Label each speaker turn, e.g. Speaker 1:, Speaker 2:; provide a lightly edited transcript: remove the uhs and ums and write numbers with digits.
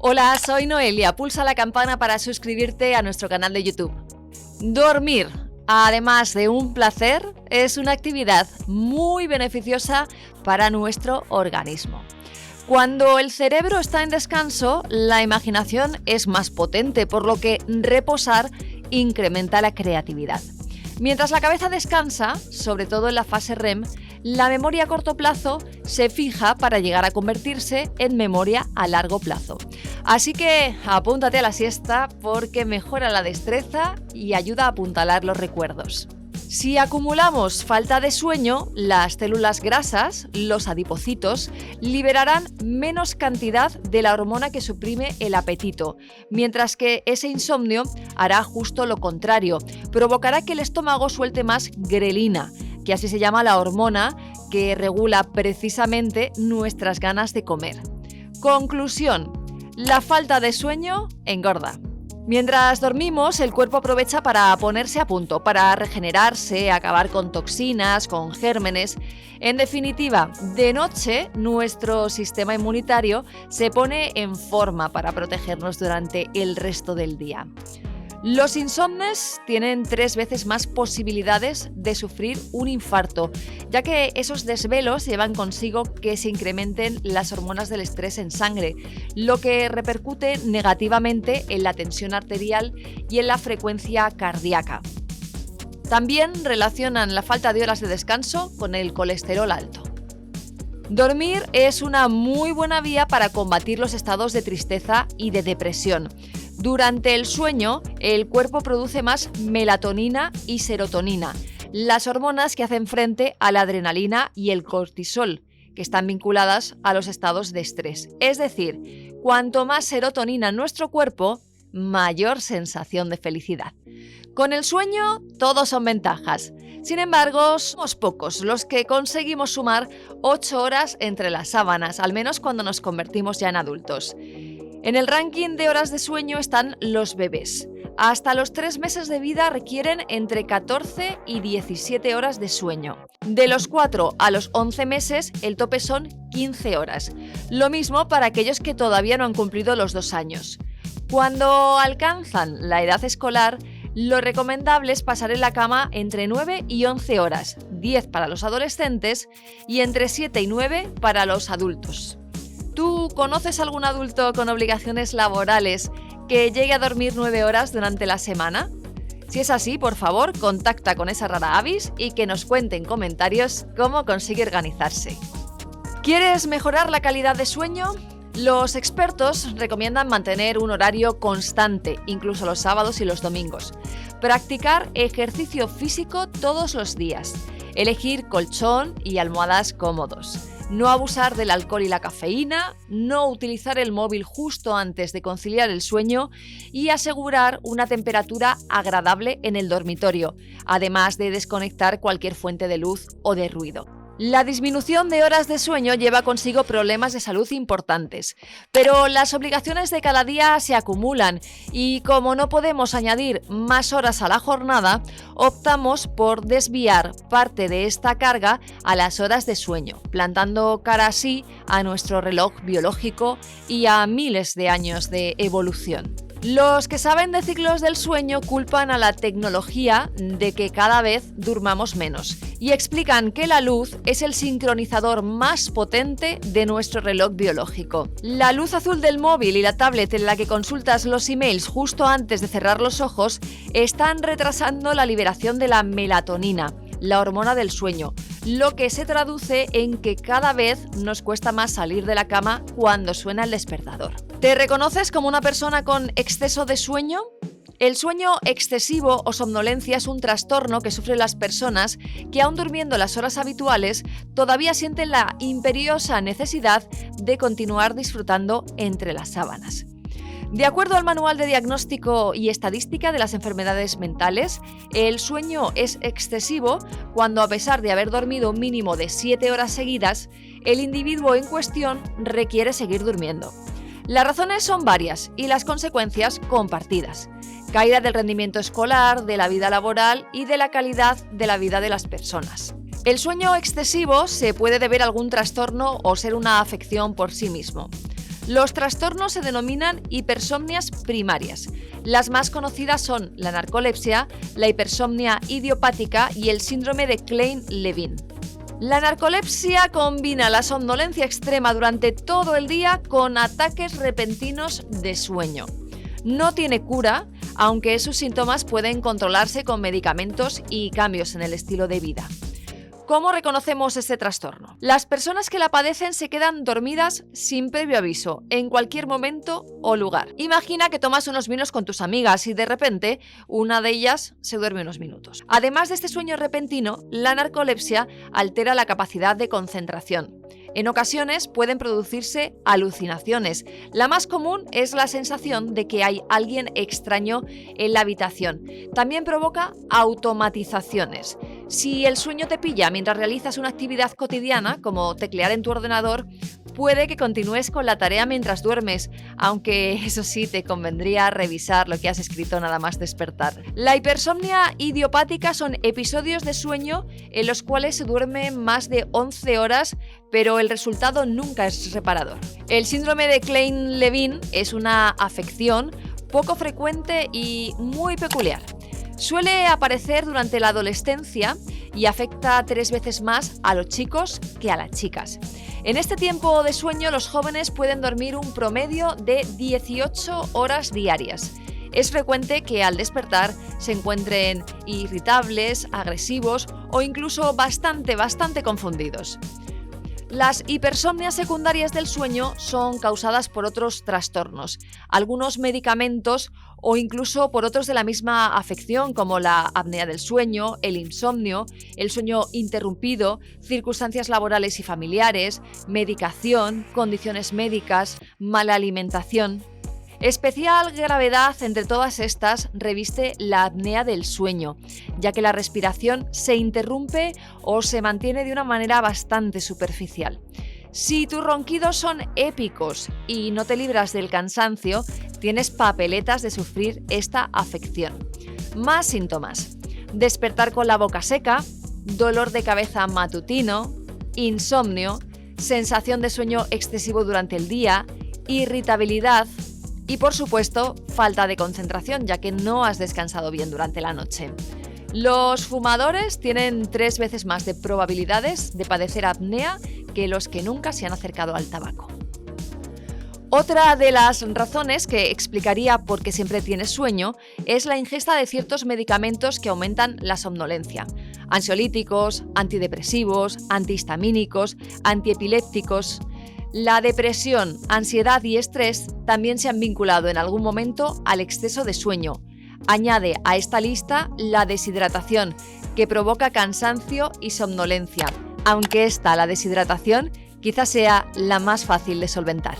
Speaker 1: Hola, soy Noelia. Pulsa la campana para suscribirte a nuestro canal de YouTube. Dormir, además de un placer, es una actividad muy beneficiosa para nuestro organismo. Cuando el cerebro está en descanso, la imaginación es más potente, por lo que reposar incrementa la creatividad. Mientras la cabeza descansa, sobre todo en la fase REM, la memoria a corto plazo se fija para llegar a convertirse en memoria a largo plazo. Así que apúntate a la siesta porque mejora la destreza y ayuda a apuntalar los recuerdos. Si acumulamos falta de sueño, las células grasas, los adipocitos, liberarán menos cantidad de la hormona que suprime el apetito, mientras que ese insomnio hará justo lo contrario, provocará que el estómago suelte más grelina, que así se llama la hormona que regula precisamente nuestras ganas de comer. Conclusión: la falta de sueño engorda. Mientras dormimos, el cuerpo aprovecha para ponerse a punto, para regenerarse, acabar con toxinas, con gérmenes. En definitiva, de noche, nuestro sistema inmunitario se pone en forma para protegernos durante el resto del día. Los insomnes tienen 3 veces más posibilidades de sufrir un infarto, ya que esos desvelos llevan consigo que se incrementen las hormonas del estrés en sangre, lo que repercute negativamente en la tensión arterial y en la frecuencia cardíaca. También relacionan la falta de horas de descanso con el colesterol alto. Dormir es una muy buena vía para combatir los estados de tristeza y de depresión. Durante el sueño, el cuerpo produce más melatonina y serotonina, las hormonas que hacen frente a la adrenalina y el cortisol, que están vinculadas a los estados de estrés. Es decir, cuanto más serotonina en nuestro cuerpo, mayor sensación de felicidad. Con el sueño, todo son ventajas. Sin embargo, somos pocos los que conseguimos sumar 8 horas entre las sábanas, al menos cuando nos convertimos ya en adultos. En el ranking de horas de sueño están los bebés. Hasta los 3 meses de vida requieren entre 14 y 17 horas de sueño. De los 4 a los 11 meses, el tope son 15 horas. Lo mismo para aquellos que todavía no han cumplido los 2 años. Cuando alcanzan la edad escolar, lo recomendable es pasar en la cama entre 9 y 11 horas, 10 para los adolescentes y entre 7 y 9 para los adultos. ¿Tú conoces algún adulto con obligaciones laborales que llegue a dormir 9 horas durante la semana? Si es así, por favor, contacta con esa rara avis y que nos cuente en comentarios cómo consigue organizarse. ¿Quieres mejorar la calidad de sueño? Los expertos recomiendan mantener un horario constante, incluso los sábados y los domingos. Practicar ejercicio físico todos los días. Elegir colchón y almohadas cómodos. No abusar del alcohol y la cafeína, no utilizar el móvil justo antes de conciliar el sueño y asegurar una temperatura agradable en el dormitorio, además de desconectar cualquier fuente de luz o de ruido. La disminución de horas de sueño lleva consigo problemas de salud importantes, pero las obligaciones de cada día se acumulan y como no podemos añadir más horas a la jornada, optamos por desviar parte de esta carga a las horas de sueño, plantando cara así a nuestro reloj biológico y a miles de años de evolución. Los que saben de ciclos del sueño culpan a la tecnología de que cada vez durmamos menos y explican que la luz es el sincronizador más potente de nuestro reloj biológico. La luz azul del móvil y la tablet en la que consultas los emails justo antes de cerrar los ojos están retrasando la liberación de la melatonina, la hormona del sueño, lo que se traduce en que cada vez nos cuesta más salir de la cama cuando suena el despertador. ¿Te reconoces como una persona con exceso de sueño? El sueño excesivo o somnolencia es un trastorno que sufren las personas que, aun durmiendo las horas habituales, todavía sienten la imperiosa necesidad de continuar disfrutando entre las sábanas. De acuerdo al Manual de Diagnóstico y Estadística de las Enfermedades Mentales, el sueño es excesivo cuando, a pesar de haber dormido un mínimo de 7 horas seguidas, el individuo en cuestión requiere seguir durmiendo. Las razones son varias y las consecuencias compartidas. Caída del rendimiento escolar, de la vida laboral y de la calidad de la vida de las personas. El sueño excesivo se puede deber a algún trastorno o ser una afección por sí mismo. Los trastornos se denominan hipersomnias primarias. Las más conocidas son la narcolepsia, la hipersomnia idiopática y el síndrome de Klein-Levin. La narcolepsia combina la somnolencia extrema durante todo el día con ataques repentinos de sueño. No tiene cura, aunque sus síntomas pueden controlarse con medicamentos y cambios en el estilo de vida. ¿Cómo reconocemos este trastorno? Las personas que la padecen se quedan dormidas sin previo aviso, en cualquier momento o lugar. Imagina que tomas unos vinos con tus amigas y de repente una de ellas se duerme unos minutos. Además de este sueño repentino, la narcolepsia altera la capacidad de concentración. En ocasiones pueden producirse alucinaciones. La más común es la sensación de que hay alguien extraño en la habitación. También provoca automatizaciones. Si el sueño te pilla mientras realizas una actividad cotidiana, como teclear en tu ordenador, puede que continúes con la tarea mientras duermes, aunque eso sí te convendría revisar lo que has escrito nada más despertar. La hipersomnia idiopática son episodios de sueño en los cuales se duerme más de 11 horas, pero el resultado nunca es reparador. El síndrome de Klein-Levin es una afección poco frecuente y muy peculiar. Suele aparecer durante la adolescencia y afecta 3 veces más a los chicos que a las chicas. En este tiempo de sueño, los jóvenes pueden dormir un promedio de 18 horas diarias. Es frecuente que al despertar se encuentren irritables, agresivos o incluso bastante confundidos. Las hipersomnias secundarias del sueño son causadas por otros trastornos, algunos medicamentos o incluso por otros de la misma afección, como la apnea del sueño, el insomnio, el sueño interrumpido, circunstancias laborales y familiares, medicación, condiciones médicas, mala alimentación. Especial gravedad entre todas estas reviste la apnea del sueño, ya que la respiración se interrumpe o se mantiene de una manera bastante superficial. Si tus ronquidos son épicos y no te libras del cansancio, tienes papeletas de sufrir esta afección. Más síntomas: despertar con la boca seca, dolor de cabeza matutino, insomnio, sensación de sueño excesivo durante el día, irritabilidad y, por supuesto, falta de concentración, ya que no has descansado bien durante la noche. Los fumadores tienen 3 veces más de probabilidades de padecer apnea que los que nunca se han acercado al tabaco. Otra de las razones que explicaría por qué siempre tienes sueño es la ingesta de ciertos medicamentos que aumentan la somnolencia. Ansiolíticos, antidepresivos, antihistamínicos, antiepilépticos. La depresión, ansiedad y estrés también se han vinculado en algún momento al exceso de sueño. Añade a esta lista la deshidratación, que provoca cansancio y somnolencia, aunque la deshidratación quizás sea la más fácil de solventar.